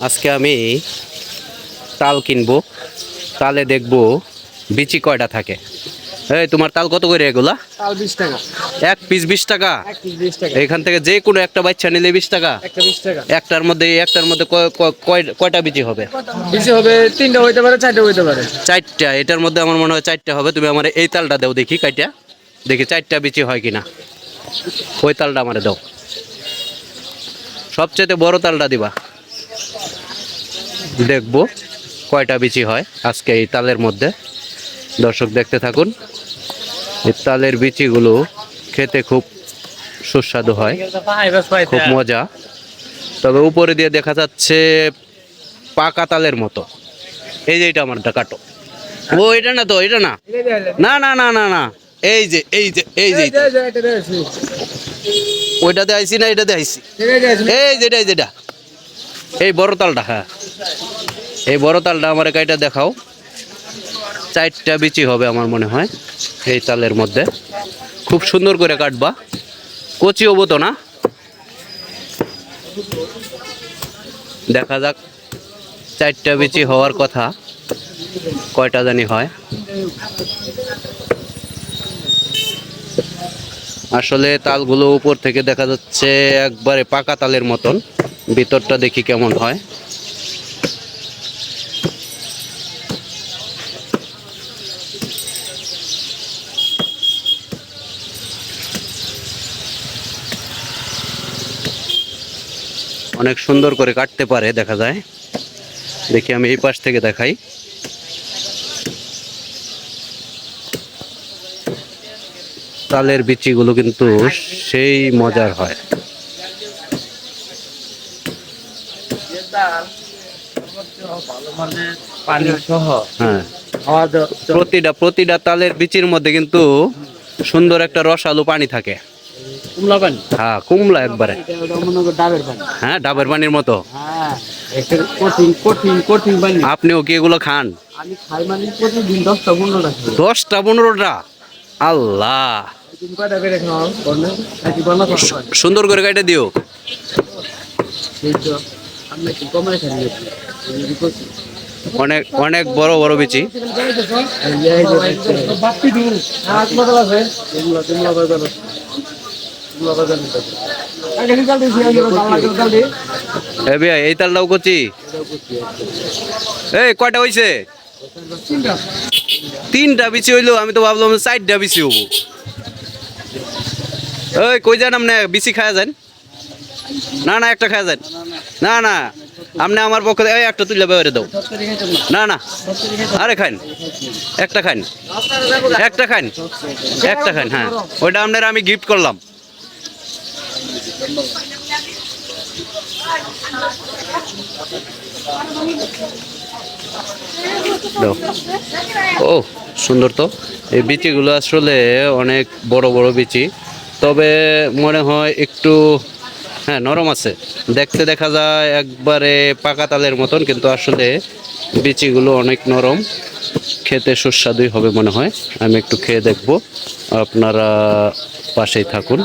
আজকে আমি তাল কিনবো, তালে দেখবো বিচি কয়টা থাকে। এই তোমার তাল কত করে এগুলা? তাল 20 টাকা। এক পিস 20 টাকা। এক পিস 20 টাকা। এখান থেকে যে কোনো একটা বাচ্চা নিলে 20 টাকা। একটা 20 টাকা। একটার মধ্যে কয়টা বিচি হবে? বেশি হবে 3টা হইতে পারে, 4টা হইতে পারে। 4টা। এটার মধ্যে আমার মনে হয় 4টা হবে। তুমি আমার এই তালটা দাও দেখি কাইটা, দেখি 4টা বিচি হয় কিনা। ওই তালটা আমারে দাও, সবচেয়ে বড় তালটা দিবা। দেখবো কয়টা বিচি হয় আজকে এই তালের মধ্যে। দর্শক দেখতে থাকুন। এই তালের বিচিগুলো খেতে খুব সুস্বাদু হয়, খুব মজা। তবে উপরে দিয়ে দেখা যাচ্ছে পাকা তালের মতো। এই যে এটা আমারটা কাটো। ও এটা না তো, এটা না, না না না না না, এই যে এই যে এই যে ওইটাতে আইছি না, এটাতে আইছি। এই যেটা এই বড় তালটা, হ্যাঁ এই বড় তালটা আমার কাইটা দেখাও। 4টা বিচি হবে আমার মনে হয় এই তালের মধ্যে। খুব সুন্দর করে কাটবা, কচি হবো তো না। দেখা যাক 4টা বিচি হওয়ার কথা, কয়টা জানি হয়। আসলে তালগুলো উপর থেকে দেখা যাচ্ছে একবারে পাকা তালের মতন, ভিতরটা দেখি কেমন হয়। অনেক সুন্দর করে কাটতে পারে দেখা যায়। দেখি আমি এই পাশ থেকে দেখাই। তালের বিচিগুলো কিন্তু সেই মজার হয়। হ্যাঁ, প্রতিটা তালের বিচির মধ্যে কিন্তু সুন্দর একটা রসালো পানি থাকে। কুমলা পানি। হ্যাঁ, কুমলা একবারে। ডাবের পানি। হ্যাঁ, ডাবের পানির মতো। হ্যাঁ, কঠিন পানি। আপনিও কি এগুলো খান? আমি খাই মানে প্রতিদিন 10টা 15টা খাই। 10টা 15টা? আল্লাহ, কয়টা করে খাও? সুন্দর করে কাটে দিও। আমরা কি কমাই খাই? অনেক অনেক বড় বড় বিচি। এই তালটাও কচি। এই কয়টা হইছে? 3টা বিচি হইলো। আমি তো ভাবলাম 4টা বিচি হবো। ওই কই যান আপনি? বিচি খায়া যান? না না, একটা খায়া যান। না না, আপনি আমার পক্ষে একটা তুলে বেড়ে দাও। না না, আরে খান, একটা খান, একটা খান, একটা খান। হ্যাঁ, ওইটা আপনার আমি গিফট করলাম। ও সুন্দর তো। এই বিচিগুলো আসলে অনেক বড় বড় বিচি, তবে মনে হয় একটু, হ্যাঁ, নরম আছে। দেখতে দেখা যায় একবারে পাকা তালের মতন, কিন্তু আসলে বিচিগুলো অনেক নরম। খেতে সুস্বাদুই হবে মনে হয়। আমি একটু খেয়ে দেখব, আপনারা পাশেই থাকুন।